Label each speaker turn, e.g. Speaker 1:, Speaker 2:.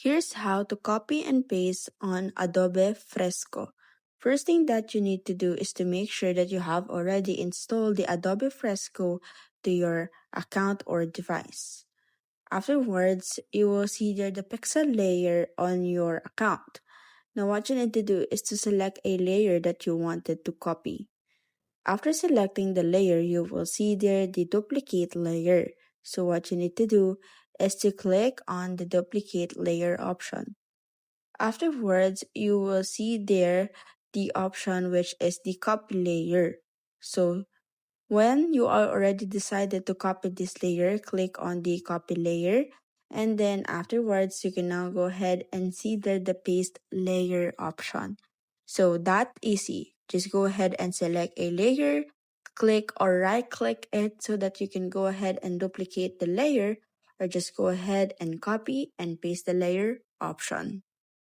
Speaker 1: Here's how to copy and paste on Adobe Fresco. First thing that you need to do is to make sure that you have already installed the Adobe Fresco to your account or device. Afterwards, you will see there the pixel layer on your account. Now what you need to do is to select a layer that you wanted to copy. After selecting the layer, you will see there the duplicate layer. So what you need to do is to click on the duplicate layer option. Afterwards, you will see there the option which is the copy layer. So when you are already decided to copy this layer, click on the copy layer, and then afterwards you can now go ahead and see there the paste layer option. So that easy. Just go ahead and select a layer, click or right click it so that you can go ahead and duplicate the layer, or just go ahead and copy and paste the layer option.